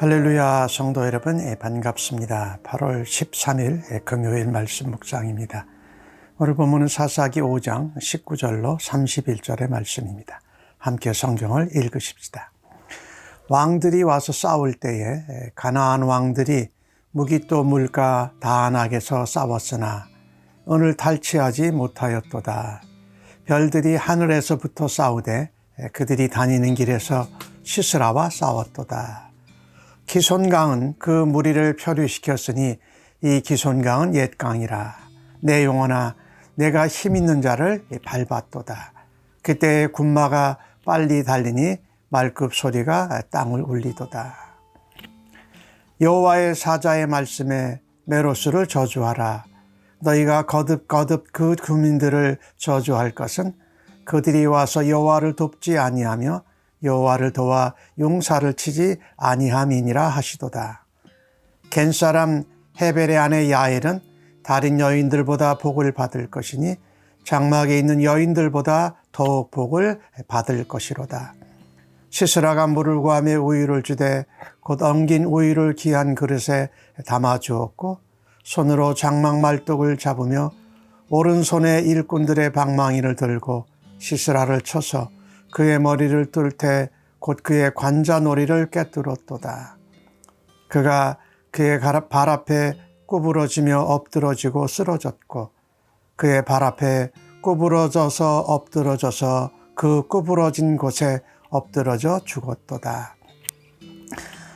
할렐루야, 성도 여러분, 반갑습니다. 8월 13일 금요일 말씀 묵상입니다. 오늘 본문은 사사기 5장 19절로 31절의 말씀입니다. 함께 성경을 읽으십시다. 왕들이 와서 싸울 때에 가나안 왕들이 무기또 물가 다안악에서 싸웠으나 오늘 탈취하지 못하였도다. 별들이 하늘에서부터 싸우되 그들이 다니는 길에서 시스라와 싸웠도다. 기손강은 그 무리를 표류시켰으니 이 기손강은 옛 강이라. 내 영혼아, 내가 힘있는 자를 밟았도다. 그때 군마가 빨리 달리니 말급 소리가 땅을 울리도다. 여호와의 사자의 말씀에 메로스를 저주하라. 너희가 거듭 그 주민들을 저주할 것은 그들이 와서 여호와를 돕지 아니하며 여호와를 도와 용사를 치지 아니함이니라 하시도다. 겐사람 헤벨의 아내 야엘은 다른 여인들보다 복을 받을 것이니 장막에 있는 여인들보다 더욱 복을 받을 것이로다. 시스라가 물을 구하며 우유를 주되 곧 엉긴 우유를 귀한 그릇에 담아 주었고 손으로 장막 말뚝을 잡으며 오른손에 일꾼들의 방망이를 들고 시스라를 쳐서 그의 머리를 뚫되 곧 그의 관자놀이를 꿰뚫었도다. 그가 그의 발 앞에 구부러지며 엎드러지고 쓰러졌고 그의 발 앞에 구부러져서 엎드러져서 그 구부러진 곳에 엎드러져 죽었도다.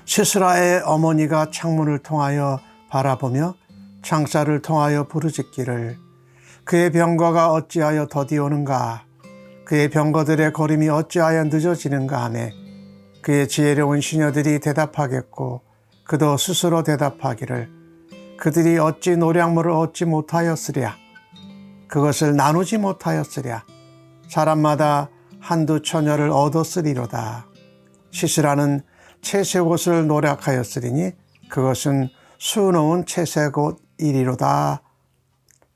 시스라의 어머니가 창문을 통하여 바라보며 창살을 통하여 부르짖기를 그의 병거가 어찌하여 더디오는가, 그의 병거들의 걸음이 어찌하여 늦어지는가 하며 그의 지혜로운 시녀들이 대답하겠고 그도 스스로 대답하기를 그들이 어찌 노량물을 얻지 못하였으랴, 그것을 나누지 못하였으랴, 사람마다 한두 처녀를 얻었으리로다. 시스라는 채색옷을 노력하였으리니 그것은 수놓은 채색옷이리로다.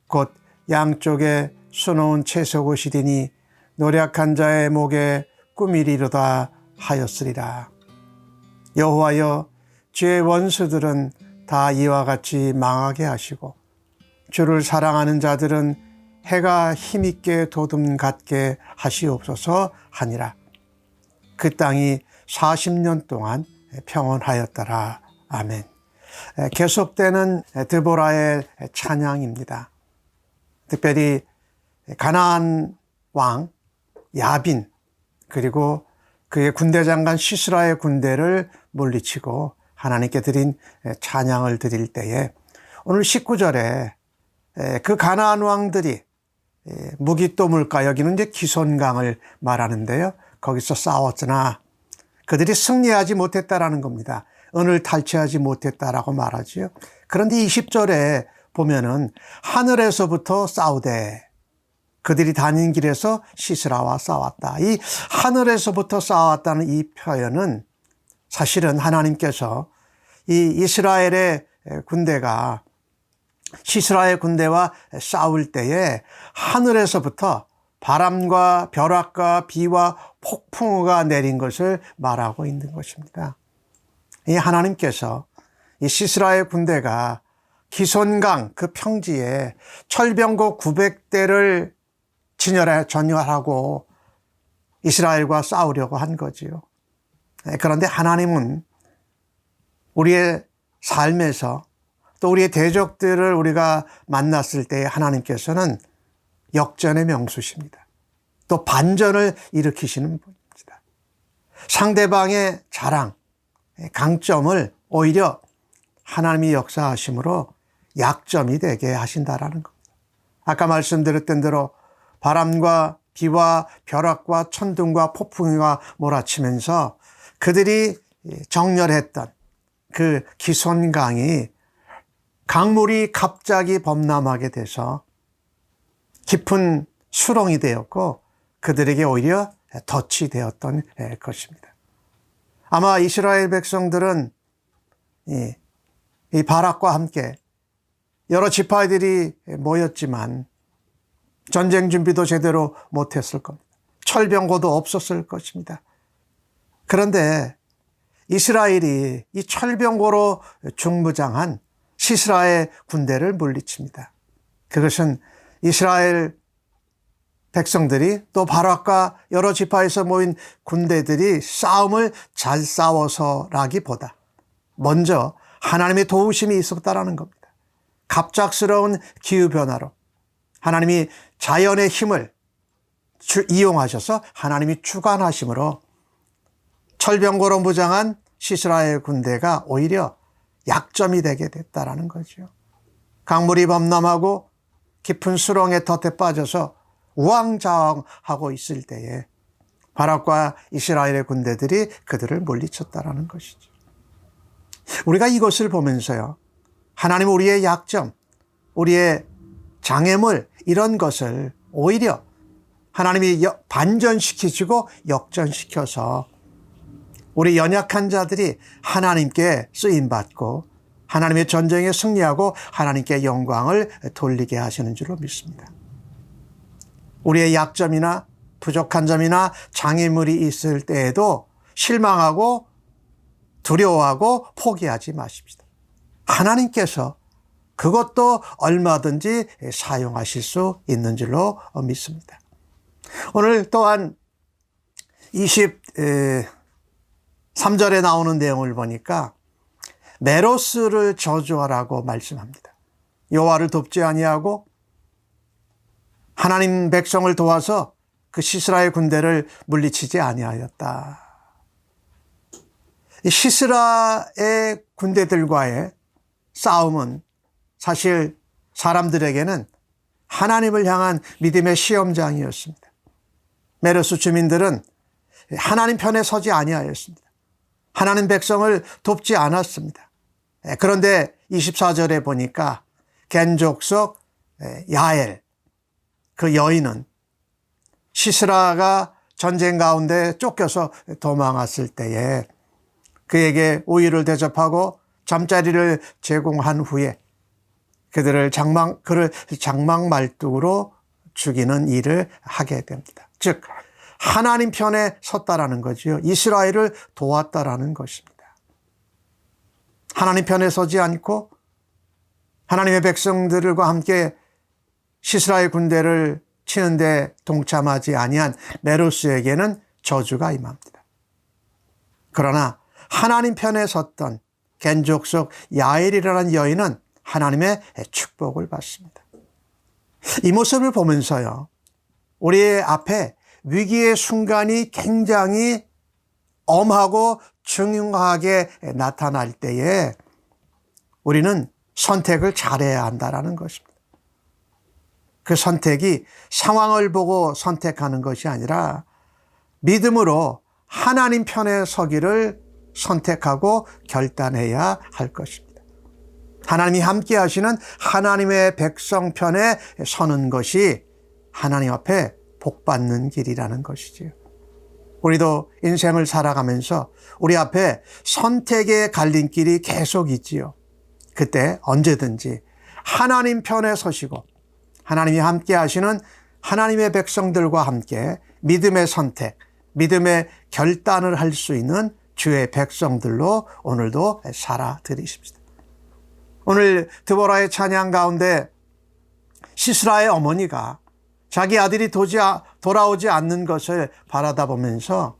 곧 양쪽에 수놓은 채색옷이리니 노력한 자의 목에 꾸미리로다 하였으리라. 여호와여, 주의 원수들은 다 이와 같이 망하게 하시고 주를 사랑하는 자들은 해가 힘있게 도둠 같게 하시옵소서 하니라. 그 땅이 40년 동안 평온하였더라. 아멘. 계속되는 드보라의 찬양입니다. 특별히 가나안 왕 야빈 그리고 그의 군대 장관 시스라의 군대를 물리치고 하나님께 드린 찬양을 드릴 때에 오늘 19절에 그 가나안 왕들이 무기또 물가, 여기는 이제 기손강을 말하는데요. 거기서 싸웠으나 그들이 승리하지 못했다라는 겁니다. 은을 탈취하지 못했다라고 말하지요. 그런데 20절에 보면은 하늘에서부터 싸우되 그들이 다닌 길에서 시스라와 싸웠다. 이 하늘에서부터 싸웠다는 이 표현은 사실은 하나님께서 이 이스라엘의 군대가 시스라의 군대와 싸울 때에 하늘에서부터 바람과 벼락과 비와 폭풍우가 내린 것을 말하고 있는 것입니다. 이 하나님께서 이 시스라의 군대가 기손강 그 평지에 철병거 900대를 전열하고 이스라엘과 싸우려고 한 거지요. 그런데 하나님은 우리의 삶에서 또 우리의 대적들을 우리가 만났을 때 하나님께서는 역전의 명수십니다. 또 반전을 일으키시는 분입니다. 상대방의 자랑, 강점을 오히려 하나님이 역사하심으로 약점이 되게 하신다라는 겁니다. 아까 말씀드렸던 대로 바람과 비와 벼락과 천둥과 폭풍이가 몰아치면서 그들이 정렬했던 그 기손강이 강물이 갑자기 범람하게 돼서 깊은 수렁이 되었고 그들에게 오히려 덫이 되었던 것입니다. 아마 이스라엘 백성들은 이 바락과 함께 여러 지파들이 모였지만 전쟁 준비도 제대로 못했을 겁니다. 철병거도 없었을 것입니다. 그런데 이스라엘이 이 철병거로 중무장한 시스라의 군대를 물리칩니다. 그것은 이스라엘 백성들이 또 바락과 여러 지파에서 모인 군대들이 싸움을 잘 싸워서라기보다 먼저 하나님의 도우심이 있었다라는 겁니다. 갑작스러운 기후변화로 하나님이 자연의 힘을 이용하셔서 하나님이 주관하심으로 철병거로 무장한 시스라의 군대가 오히려 약점이 되게 됐다라는 거죠. 강물이 범람하고 깊은 수렁의 덫에 빠져서 우왕좌왕하고 있을 때에 바락과 이스라엘의 군대들이 그들을 물리쳤다라는 것이죠. 우리가 이것을 보면서요, 하나님 우리의 약점, 우리의 장애물 이런 것을 오히려 하나님이 반전시키시고 역전시켜서 우리 연약한 자들이 하나님께 쓰임받고 하나님의 전쟁에 승리하고 하나님께 영광을 돌리게 하시는 줄로 믿습니다. 우리의 약점이나 부족한 점이나 장애물이 있을 때에도 실망하고 두려워하고 포기하지 마십시다. 하나님께서 그것도 얼마든지 사용하실 수 있는 줄로 믿습니다. 오늘 또한 23절에 나오는 내용을 보니까 메로스를 저주하라고 말씀합니다. 여호와를 돕지 아니하고 하나님 백성을 도와서 그 시스라의 군대를 물리치지 아니하였다. 이 시스라의 군대들과의 싸움은 사실 사람들에게는 하나님을 향한 믿음의 시험장이었습니다. 메로스 주민들은 하나님 편에 서지 아니하였습니다. 하나님 백성을 돕지 않았습니다. 그런데 24절에 보니까 겐족속 야엘 그 여인은 시스라가 전쟁 가운데 쫓겨서 도망왔을 때에 그에게 우유를 대접하고 잠자리를 제공한 후에 그를 장막 말뚝으로 죽이는 일을 하게 됩니다. 즉 하나님 편에 섰다라는 거지요. 이스라엘을 도왔다라는 것입니다. 하나님 편에 서지 않고 하나님의 백성들과 함께 시스라의 군대를 치는데 동참하지 아니한 메로스에게는 저주가 임합니다. 그러나 하나님 편에 섰던 겐족속 야엘이라는 여인은 하나님의 축복을 받습니다. 이 모습을 보면서요, 우리의 앞에 위기의 순간이 굉장히 엄하고 중요하게 나타날 때에 우리는 선택을 잘해야 한다는 것입니다. 그 선택이 상황을 보고 선택하는 것이 아니라 믿음으로 하나님 편에 서기를 선택하고 결단해야 할 것입니다. 하나님이 함께 하시는 하나님의 백성 편에 서는 것이 하나님 앞에 복받는 길이라는 것이지요. 우리도 인생을 살아가면서 우리 앞에 선택의 갈림길이 계속 있지요. 그때 언제든지 하나님 편에 서시고 하나님이 함께 하시는 하나님의 백성들과 함께 믿음의 선택, 믿음의 결단을 할 수 있는 주의 백성들로 오늘도 살아드리십시다. 오늘 드보라의 찬양 가운데 시스라의 어머니가 자기 아들이 돌아오지 않는 것을 바라다 보면서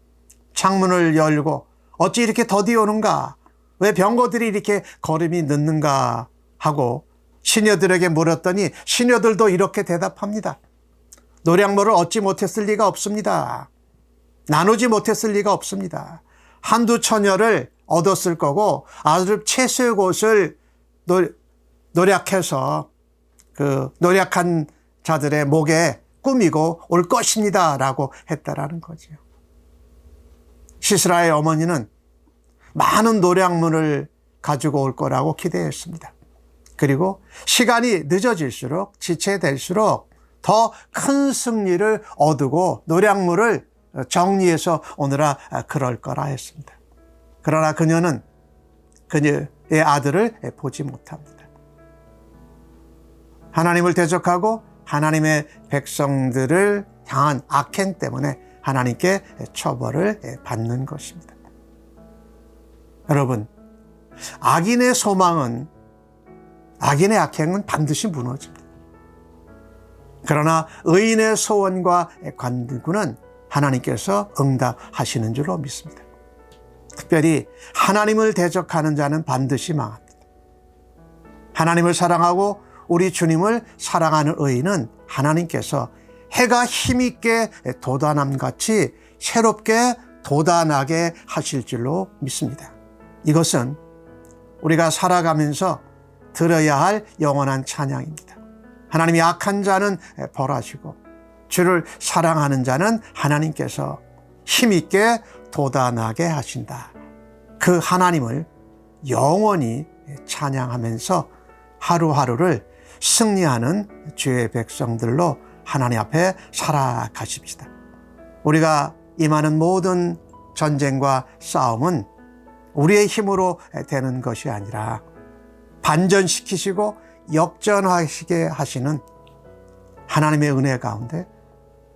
창문을 열고 어찌 이렇게 더디 오는가? 왜 병거들이 이렇게 걸음이 늦는가? 하고 시녀들에게 물었더니 시녀들도 이렇게 대답합니다. 노량물을 얻지 못했을 리가 없습니다. 나누지 못했을 리가 없습니다. 한두 처녀를 얻었을 거고 아주 채소의 곳을 노력해서 그 노력한 자들의 목에 꾸미고 올 것입니다 라고 했다라는 거죠. 시스라의 어머니는 많은 노량물을 가지고 올 거라고 기대했습니다. 그리고 시간이 늦어질수록 지체될수록 더 큰 승리를 얻고 노량물을 정리해서 오느라 그럴 거라 했습니다. 그러나 그녀는 그녀의 아들을 보지 못합니다. 하나님을 대적하고 하나님의 백성들을 향한 악행 때문에 하나님께 처벌을 받는 것입니다. 여러분, 악인의 소망은, 악인의 악행은 반드시 무너집니다. 그러나 의인의 소원과 간구는 하나님께서 응답하시는 줄로 믿습니다. 특별히 하나님을 대적하는 자는 반드시 망합니다. 하나님을 사랑하고 우리 주님을 사랑하는 의인은 하나님께서 해가 힘있게 돋아남같이 새롭게 돋아나게 하실 줄로 믿습니다. 이것은 우리가 살아가면서 들어야 할 영원한 찬양입니다. 하나님이 악한 자는 벌하시고 주를 사랑하는 자는 하나님께서 힘있게 돋아나게 하신다. 그 하나님을 영원히 찬양하면서 하루하루를 승리하는 주의 백성들로 하나님 앞에 살아가십시다. 우리가 임하는 모든 전쟁과 싸움은 우리의 힘으로 되는 것이 아니라 반전시키시고 역전하시게 하시는 하나님의 은혜 가운데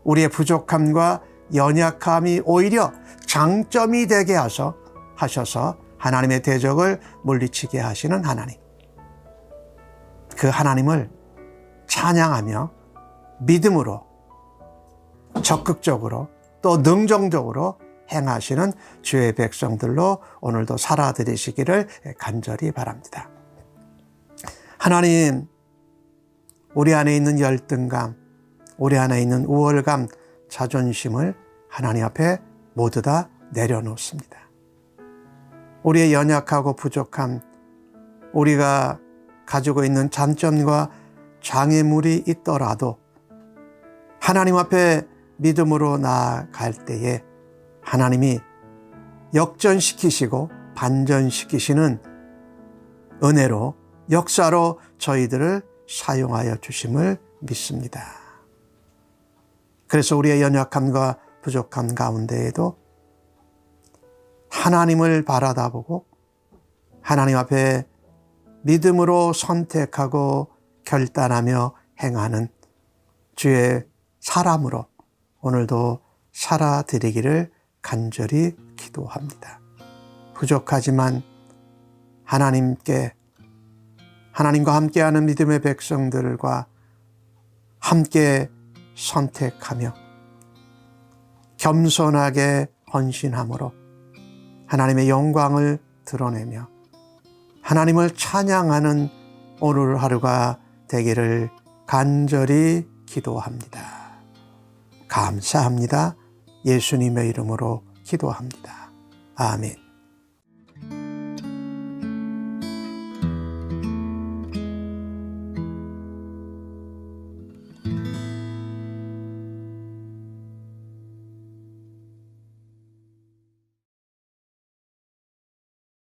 우리의 부족함과 연약함이 오히려 장점이 되게 하셔서 하나님의 대적을 물리치게 하시는 하나님. 그 하나님을 찬양하며 믿음으로 적극적으로 또 능정적으로 행하시는 주의 백성들로 오늘도 살아드리시기를 간절히 바랍니다. 하나님, 우리 안에 있는 열등감, 우리 안에 있는 우월감, 자존심을 하나님 앞에 모두 다 내려놓습니다. 우리의 연약하고 부족함, 우리가 가지고 있는 단점과 장애물이 있더라도 하나님 앞에 믿음으로 나아갈 때에 하나님이 역전시키시고 반전시키시는 은혜로 역사로 저희들을 사용하여 주심을 믿습니다. 그래서 우리의 연약함과 부족함 가운데에도 하나님을 바라다보고 하나님 앞에 믿음으로 선택하고 결단하며 행하는 주의 사람으로 오늘도 살아드리기를 간절히 기도합니다. 부족하지만 하나님과 함께하는 믿음의 백성들과 함께 선택하며 겸손하게 헌신함으로 하나님의 영광을 드러내며 하나님을 찬양하는 오늘 하루가 되기를 간절히 기도합니다. 감사합니다. 예수님의 이름으로 기도합니다. 아멘.